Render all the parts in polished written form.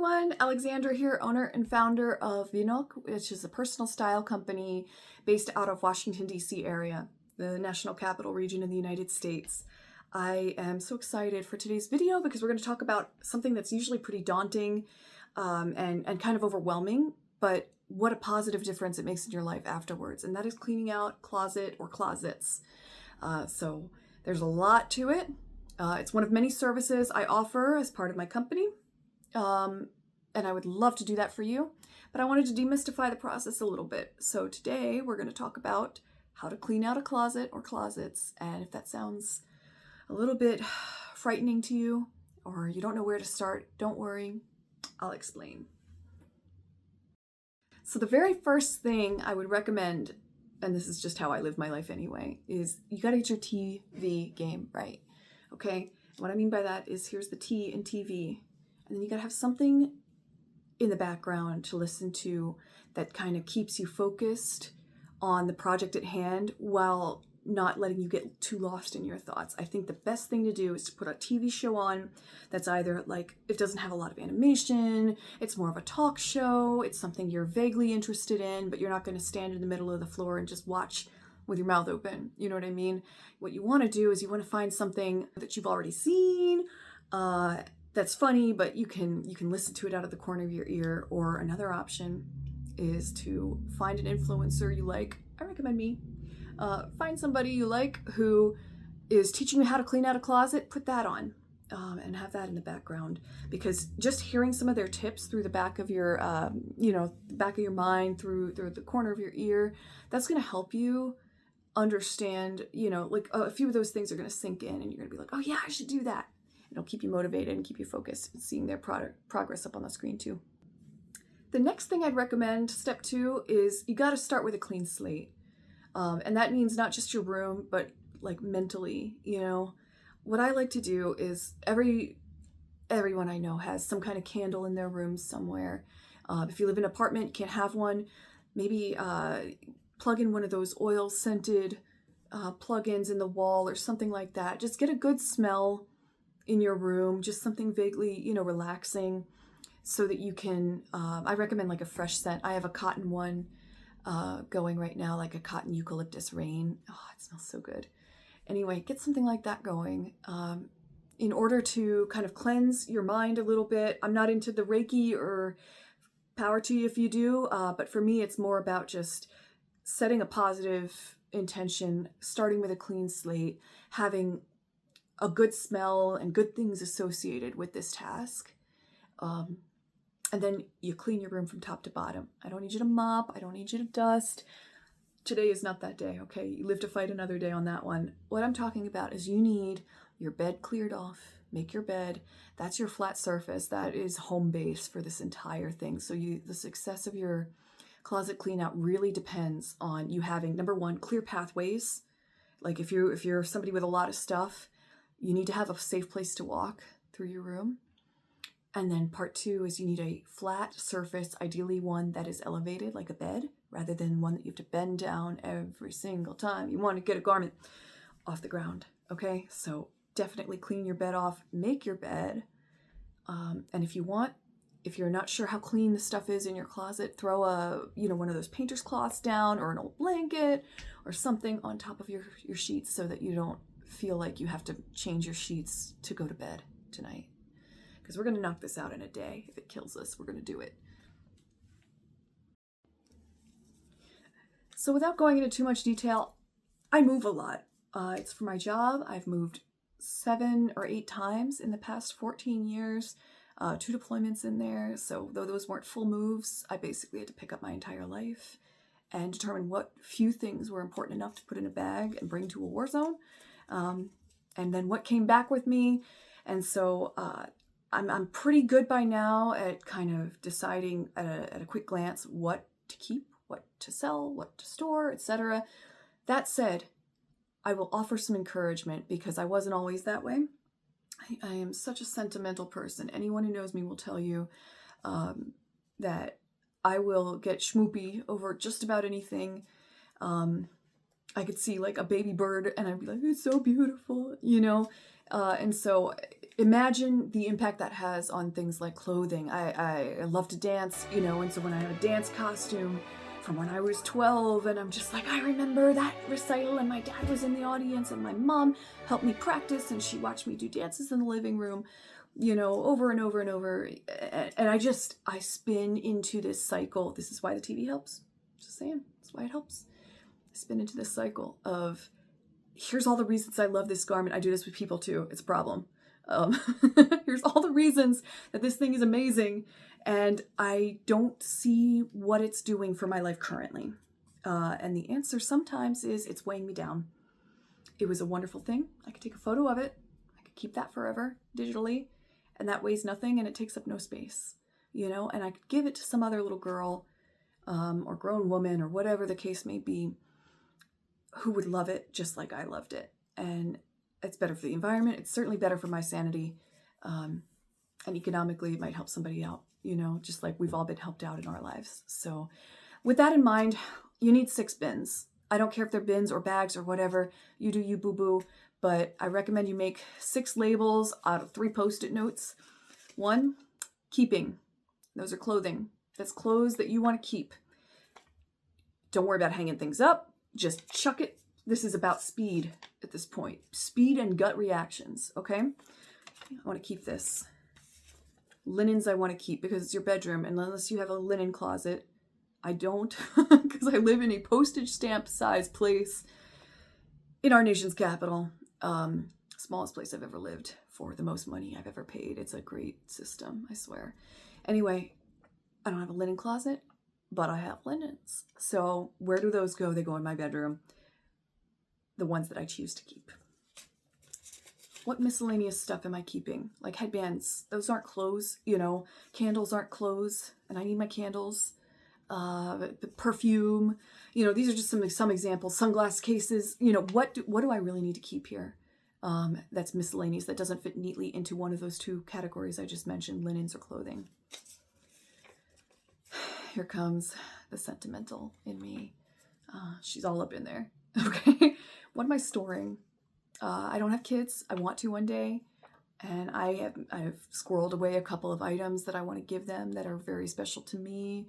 everyone, Alexandra here, owner and founder of Vinok, which is a personal style company based out of Washington, D.C. area, the national capital region in the United States. I am so excited for today's video because we're going to talk about something that's usually pretty daunting and kind of overwhelming, but what a positive difference it makes in your life afterwards, and that is cleaning out closet or closets. So there's a lot to it. It's one of many services I offer as part of my company. And I would love to do that for you, but I wanted to demystify the process a little bit. So today we're going to talk about how to clean out a closet or closets. And if that sounds a little bit frightening to you, or you don't know where to start, don't worry, I'll explain. So the very first thing I would recommend, and this is just how I live my life anyway, is you got to get your TV game right. Okay. What I mean by that is here's the T in TV. And then you gotta have something in the background to listen to that kind of keeps you focused on the project at hand while not letting you get too lost in your thoughts. I think the best thing to do is to put a TV show on that's either like, it doesn't have a lot of animation, it's more of a talk show, it's something you're vaguely interested in, but you're not gonna stand in the middle of the floor and just watch with your mouth open. You know what I mean? What you wanna do is you wanna find something that you've already seen, that's funny, but you can listen to it out of the corner of your ear. Or another option is to find an influencer you like. I recommend me. Find somebody you like who is teaching you how to clean out a closet. Put that on and have that in the background, because just hearing some of their tips through the back of your, the back of your mind, through the corner of your ear, that's going to help you understand. Like a few of those things are going to sink in, and you're going to be like, oh yeah, I should do that. It'll keep you motivated and keep you focused and seeing their progress up on the screen too. The next thing I'd recommend, step 2, is you got to start with a clean slate. And that means not just your room, but like mentally, What I like to do is everyone I know has some kind of candle in their room somewhere. If you live in an apartment, you can't have one. Maybe plug in one of those oil scented plug-ins in the wall or something like that. Just get a good smell in your room, just something vaguely, relaxing, so that you can, I recommend like a fresh scent. I have a cotton one going right now, like a cotton eucalyptus rain. Oh, it smells so good. Anyway, get something like that going in order to kind of cleanse your mind a little bit. I'm not into the Reiki, or power to you if you do, but for me, it's more about just setting a positive intention, starting with a clean slate, having a good smell and good things associated with this task. And then you clean your room from top to bottom. I don't need you to mop. I don't need you to dust. Today is not that day, okay? You live to fight another day on that one. What I'm talking about is you need your bed cleared off. Make your bed. That's your flat surface. That is home base for this entire thing. So the success of your closet clean out really depends on you having, number one, clear pathways. Like if you're somebody with a lot of stuff, you need to have a safe place to walk through your room. And then part 2 is you need a flat surface, ideally one that is elevated like a bed, rather than one that you have to bend down every single time you want to get a garment off the ground. Okay, so definitely clean your bed off, make your bed. And if you're not sure how clean the stuff is in your closet, throw one of those painter's cloths down, or an old blanket or something on top of your sheets, so that you don't feel like you have to change your sheets to go to bed tonight. Because we're going to knock this out in a day. If it kills us, we're going to do it. So without going into too much detail, I move a lot. It's for my job. I've moved 7 or 8 times in the past 14 years. 2 deployments in there. So though those weren't full moves, I basically had to pick up my entire life and determine what few things were important enough to put in a bag and bring to a war zone. And then what came back with me. And so I'm pretty good by now at kind of deciding at a quick glance what to keep, what to sell, what to store, etc. That said, I will offer some encouragement, because I wasn't always that way. I am such a sentimental person. Anyone who knows me will tell you that I will get schmoopy over just about anything. I could see like a baby bird and I'd be like, it's so beautiful, And so imagine the impact that has on things like clothing. I love to dance, you know, and so when I have a dance costume from when I was 12, and I'm just like, I remember that recital, and my dad was in the audience, and my mom helped me practice, and she watched me do dances in the living room, you know, over and over and over. And I spin into this cycle. This is why the TV helps. Just saying, that's why it helps. I spin into this cycle of, here's all the reasons I love this garment. I do this with people too. It's a problem. Here's all the reasons that this thing is amazing, and I don't see what it's doing for my life currently. And the answer sometimes is it's weighing me down. It was a wonderful thing. I could take a photo of it. I could keep that forever digitally, and that weighs nothing, and it takes up no space, you know, and I could give it to some other little girl or grown woman or whatever the case may be who would love it just like I loved it. And it's better for the environment. It's certainly better for my sanity. And economically, it might help somebody out, you know, just like we've all been helped out in our lives. So with that in mind, you need 6 bins. I don't care if they're bins or bags or whatever. You do you, boo-boo. But I recommend you make 6 labels out of 3 Post-it notes. 1, keeping. Those are clothing. That's clothes that you want to keep. Don't worry about hanging things up. Just chuck it. This is about speed at this point. Speed and gut reactions, okay? I want to keep this. Linens I want to keep because it's your bedroom, and unless you have a linen closet, I don't, because I live in a postage stamp size place in our nation's capital. Smallest place I've ever lived for the most money I've ever paid. It's a great system, I swear. Anyway, I don't have a linen closet, but I have linens. So where do those go? They go in my bedroom. The ones that I choose to keep. What miscellaneous stuff am I keeping? Like headbands. Those aren't clothes, you know. Candles aren't clothes, and I need my candles. The perfume, you know, these are just some examples. Sunglass cases, you know, what do I really need to keep here? That's miscellaneous, that doesn't fit neatly into one of those 2 categories I just mentioned, linens or clothing. Here comes the sentimental in me. She's all up in there. Okay. What am I storing? I don't have kids. I want to one day. And I've squirreled away a couple of items that I want to give them that are very special to me.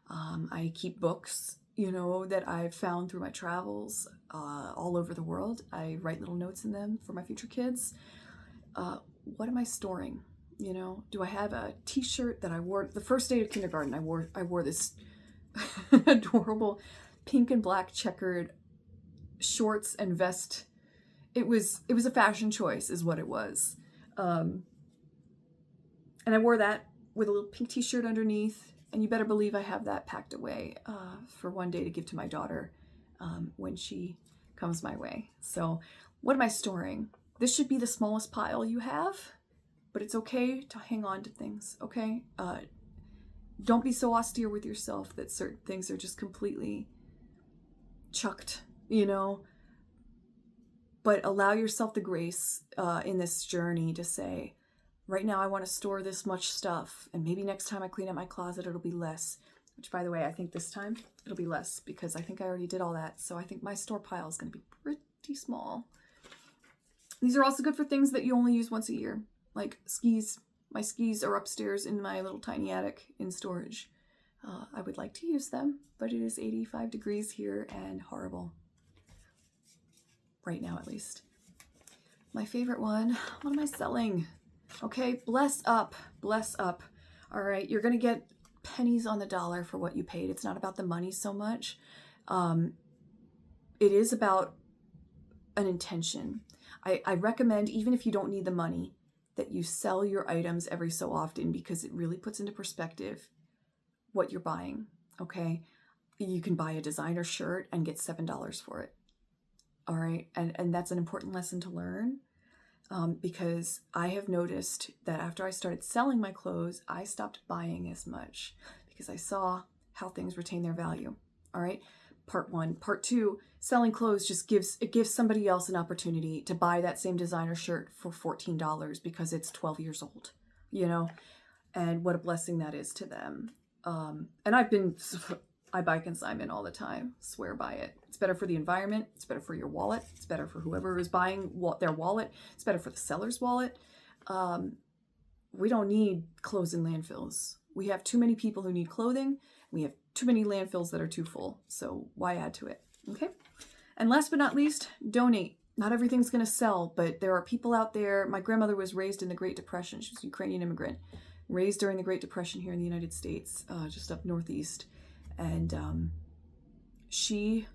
I keep books, you know, that I've found through my travels all over the world. I write little notes in them for my future kids. What am I storing? You know, do I have a t-shirt that I wore the first day of kindergarten? I wore this adorable pink and black checkered shorts and vest. It was a fashion choice is what it was. And I wore that with a little pink t-shirt underneath, and you better believe I have that packed away for one day to give to my daughter when she comes my way. So what am I storing? This should be the smallest pile you have, but it's okay to hang on to things, okay? Don't be so austere with yourself that certain things are just completely chucked, you know? But allow yourself the grace in this journey to say, right now I want to store this much stuff, and maybe next time I clean up my closet it'll be less. Which, by the way, I think this time it'll be less because I think I already did all that. So I think my store pile is going to be pretty small. These are also good for things that you only use once a year, like skis. My skis are upstairs in my little tiny attic in storage. I would like to use them, but it is 85 degrees here and horrible. Right now, at least. My favorite one, what am I selling? Okay, bless up, bless up. All right, you're going to get pennies on the dollar for what you paid. It's not about the money so much. It is about an intention. I recommend, even if you don't need the money, that you sell your items every so often because it really puts into perspective what you're buying, okay? You can buy a designer shirt and get $7 for it, all right? And that's an important lesson to learn because I have noticed that after I started selling my clothes, I stopped buying as much because I saw how things retain their value, all right? Part 1. Part 2, selling clothes just gives somebody else an opportunity to buy that same designer shirt for $14 because it's 12 years old, you know? And what a blessing that is to them. And I buy consignment all the time, swear by it. It's better for the environment. It's better for your wallet. It's better for whoever is buying their wallet. It's better for the seller's wallet. We don't need clothes in landfills. We have too many people who need clothing. We have too many landfills that are too full. So why add to it? Okay. And last but not least, donate. Not everything's going to sell, but there are people out there. My grandmother was raised in the Great Depression. She was a Ukrainian immigrant, raised during the Great Depression here in the United States, just up northeast. And she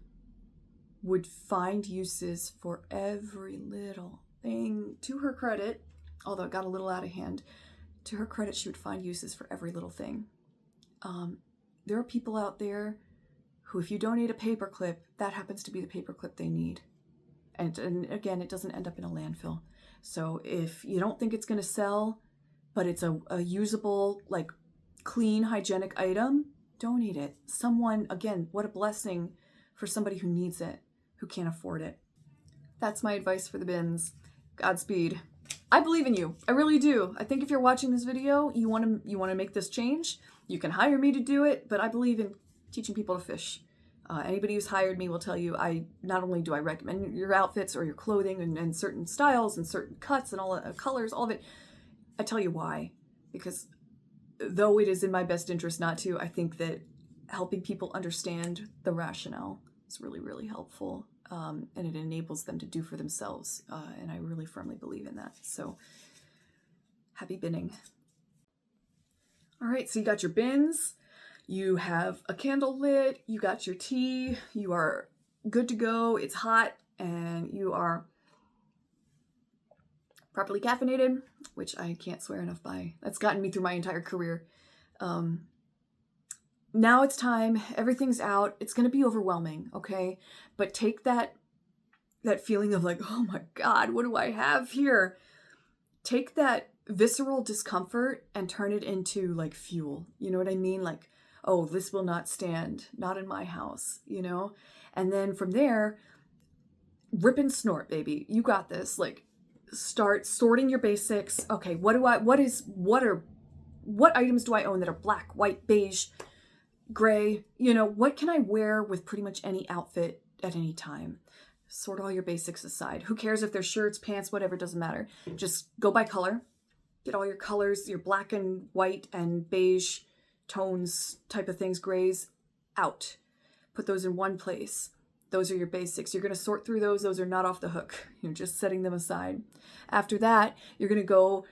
would find uses for every little thing. To her credit, although it got a little out of hand, to her credit, she would find uses for every little thing. There are people out there who, if you donate a paperclip, that happens to be the paperclip they need. And again, it doesn't end up in a landfill. So if you don't think it's going to sell, but it's a usable, like, clean, hygienic item, donate it. Someone, again, what a blessing for somebody who needs it, who can't afford it. That's my advice for the bins. Godspeed. I believe in you. I really do. I think if you're watching this video, you want to make this change. You can hire me to do it, but I believe in teaching people to fish. Anybody who's hired me will tell you, not only do I recommend your outfits or your clothing and certain styles and certain cuts and all colors, all of it, I tell you why. Because though it is in my best interest not to, I think that helping people understand the rationale is really, really helpful. And it enables them to do for themselves. And I really firmly believe in that. So happy binning. All right, so you got your bins. You have a candle lit, you got your tea, you are good to go, it's hot, and you are properly caffeinated, which I can't swear enough by. That's gotten me through my entire career. Now it's time, everything's out, it's going to be overwhelming, okay? But take that feeling of like, oh my God, what do I have here? Take that visceral discomfort and turn it into like fuel. You know what I mean? Like, oh, this will not stand, not in my house, you know? And then from there, rip and snort, baby. You got this. Like, start sorting your basics. Okay, what items do I own that are black, white, beige, gray? You know, what can I wear with pretty much any outfit at any time? Sort all your basics aside. Who cares if they're shirts, pants, whatever, doesn't matter. Just go by color. Get all your colors, your black and white and beige tones type of things, grays, out. Put those in one place. Those are your basics. You're going to sort through those. Those are not off the hook. You're just setting them aside. After that, you're going to go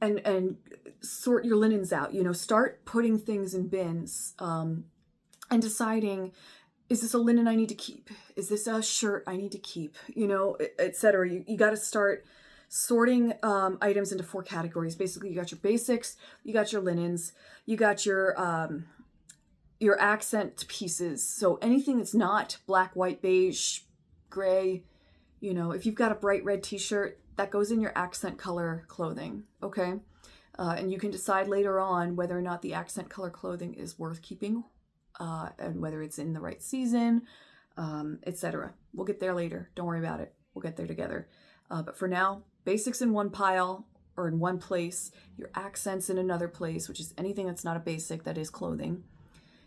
and sort your linens out. You know, start putting things in bins and deciding, is this a linen I need to keep? Is this a shirt I need to keep? You know, etc. You got to start sorting items into 4 categories. Basically, you got your basics, you got your linens, you got your accent pieces. So anything that's not black, white, beige, gray, you know, if you've got a bright red t-shirt, that goes in your accent color clothing, okay? And you can decide later on whether or not the accent color clothing is worth keeping and whether it's in the right season, etc. We'll get there later. Don't worry about it. We'll get there together. But for now, basics in one pile or in one place, your accents in another place, which is anything that's not a basic, that is clothing,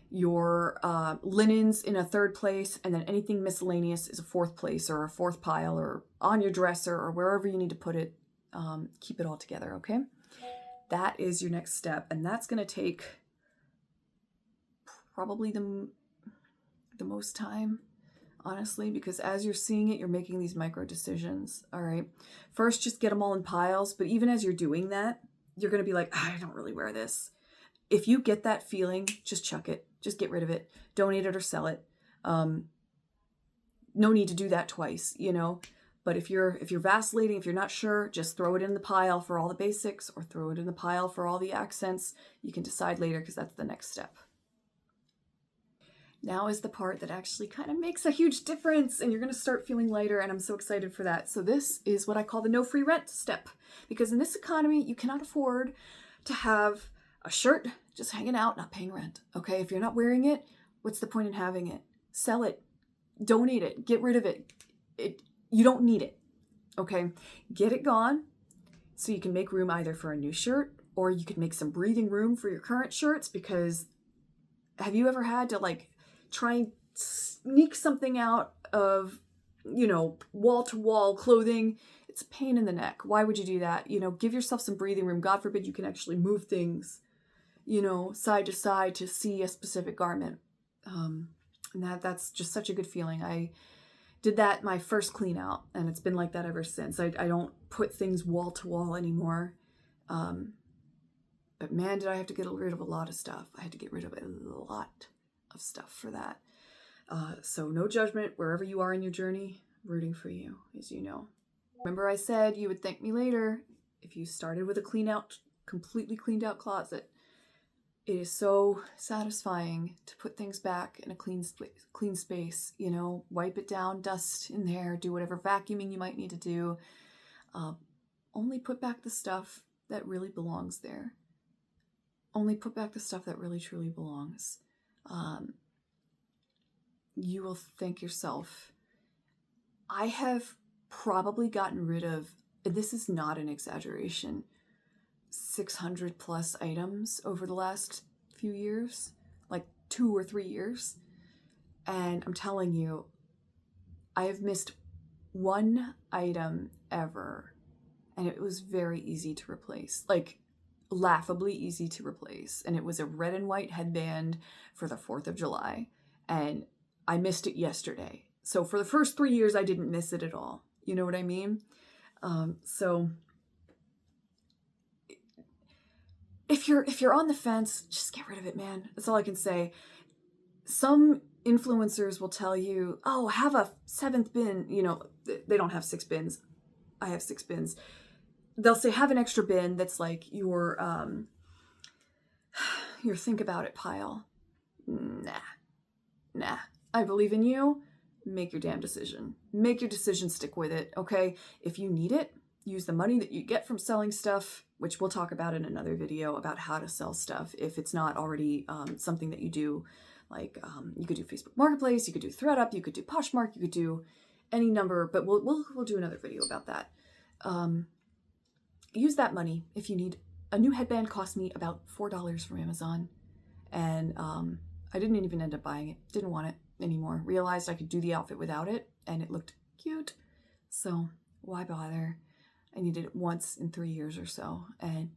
your linens in a 3rd place, and then anything miscellaneous is a 4th place or a 4th pile or on your dresser or wherever you need to put it. Keep it all together, okay? That is your next step, and that's going to take probably the most time, honestly, because as you're seeing it, you're making these micro decisions, all right? First, just get them all in piles, but even as you're doing that, you're going to be like, I don't really wear this. If you get that feeling, just chuck it. Just get rid of it. Donate it or sell it. No need to do that twice, you know? But if you're vacillating, if you're not sure, just throw it in the pile for all the basics or throw it in the pile for all the accents. You can decide later because that's the next step. Now is the part that actually kind of makes a huge difference and you're going to start feeling lighter, and I'm so excited for that. So this is what I call the no free rent step, because in this economy, you cannot afford to have a shirt just hanging out, not paying rent. Okay, if you're not wearing it, what's the point in having it? Sell it, donate it, get rid of it. You don't need it. Okay, get it gone so you can make room either for a new shirt or you could make some breathing room for your current shirts. Because have you ever had to like try and sneak something out of, you know, wall to wall clothing? it's a pain in the neck. Why would you do that? Give yourself some breathing room. God forbid you can actually move things, side to side to see a specific garment. And that's just such a good feeling. I did that my first clean out, and it's been like that ever since. I don't put things wall to wall anymore. But man, did I have to get rid of a lot of stuff. I had to get rid of a lot of stuff for that. So no judgment wherever you are in your journey. Rooting for you, as you know. Remember I said you would thank me later if you started with a completely cleaned out closet. It is so satisfying to put things back in a clean space, wipe it down, dust in there, do whatever vacuuming you might need to do. Only put back the stuff that really belongs there. Only put back the stuff that really truly belongs. You will thank yourself. I have probably gotten rid of, this is not an exaggeration, 600 plus items over the last few years, like 2 or 3 years. And I'm telling you, I have missed one item ever, and it was very easy to replace, like laughably easy to replace. And it was a red and white headband for the 4th of July, and I missed it yesterday. So for the first 3 years, I didn't miss it at all. You know what I mean? So if you're on the fence, just get rid of it, man. That's all I can say. Some influencers will tell you, oh, have a 7th bin. They don't have 6 bins. I have 6 bins. They'll say have an extra bin that's like your think about it pile. Nah. I believe in you. Make your damn decision. Make your decision, stick with it, okay? If you need it, use the money that you get from selling stuff, which we'll talk about in another video about how to sell stuff if it's not already something that you do. Like you could do Facebook Marketplace, you could do ThreadUp, you could do Poshmark, you could do any number, but we'll do another video about that. Use that money if you need. A new headband cost me about $4 from Amazon, and I didn't even end up buying it. Didn't want it anymore. Realized I could do the outfit without it, and it looked cute. So why bother? I needed it once in 3 years or so, and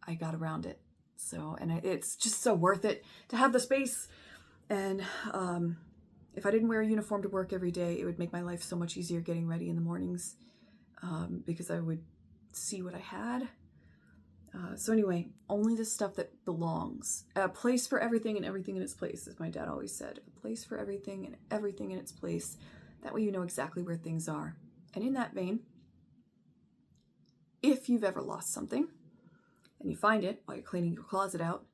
I got around it. So, and it's just so worth it to have the space. And if I didn't wear a uniform to work every day, it would make my life so much easier getting ready in the mornings, because I would see what I had. So anyway, only the stuff that belongs. A place for everything and everything in its place, as my dad always said. A place for everything and everything in its place. That way you know exactly where things are. And in that vein, if you've ever lost something and you find it while you're cleaning your closet out,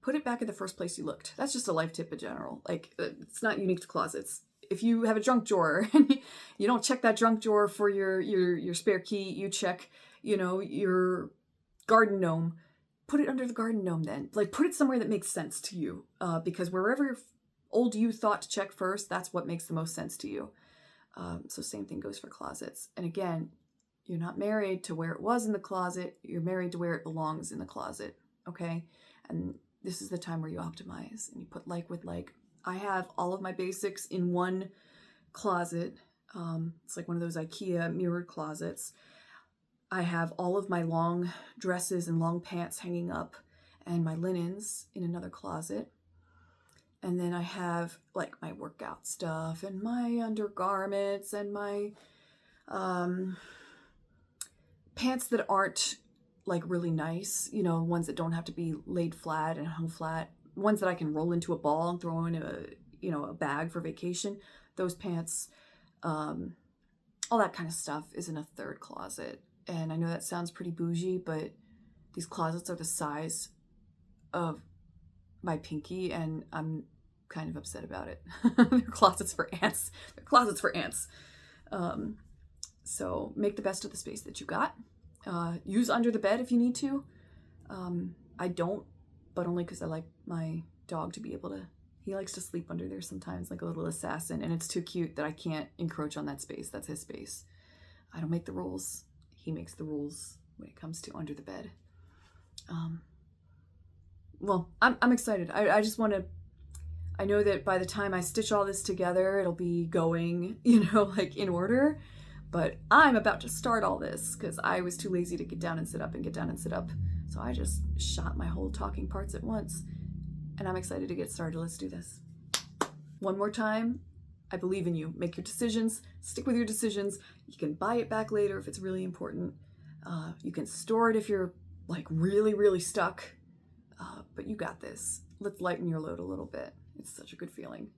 put it back in the first place you looked. That's just a life tip in general. Like, it's not unique to closets. If you have a junk drawer and you don't check that junk drawer for your spare key, you check, your garden gnome, put it under the garden gnome then. Like, put it somewhere that makes sense to you, because wherever old you thought to check first, that's what makes the most sense to you. So same thing goes for closets. And again, you're not married to where it was in the closet. You're married to where it belongs in the closet, okay? And this is the time where you optimize and you put like with like. I have all of my basics in one closet. It's like one of those IKEA mirrored closets. I have all of my long dresses and long pants hanging up and my linens in another closet. And then I have like my workout stuff and my undergarments and my pants that aren't like really nice, ones that don't have to be laid flat and hung flat, ones that I can roll into a ball and throw in a bag for vacation. Those pants, all that kind of stuff is in a third closet. And I know that sounds pretty bougie, but these closets are the size of my pinky, and I'm kind of upset about it. They're closets for ants. They're closets for ants. So make the best of the space that you got. Use under the bed if you need to. I don't, but only because I like my dog to be able to, he likes to sleep under there sometimes like a little assassin, and it's too cute that I can't encroach on that space. That's his space. I don't make the rules. He makes the rules when it comes to under the bed. Well, I'm excited. I just want to, I know that by the time I stitch all this together, it'll be going, like in order, But I'm about to start all this because I was too lazy to get down and sit up and get down and sit up. So I just shot my whole talking parts at once. And I'm excited to get started. Let's do this. One more time. I believe in you. Make your decisions. Stick with your decisions. You can buy it back later if it's really important. You can store it if you're like really, really stuck. But you got this. Let's lighten your load a little bit. It's such a good feeling.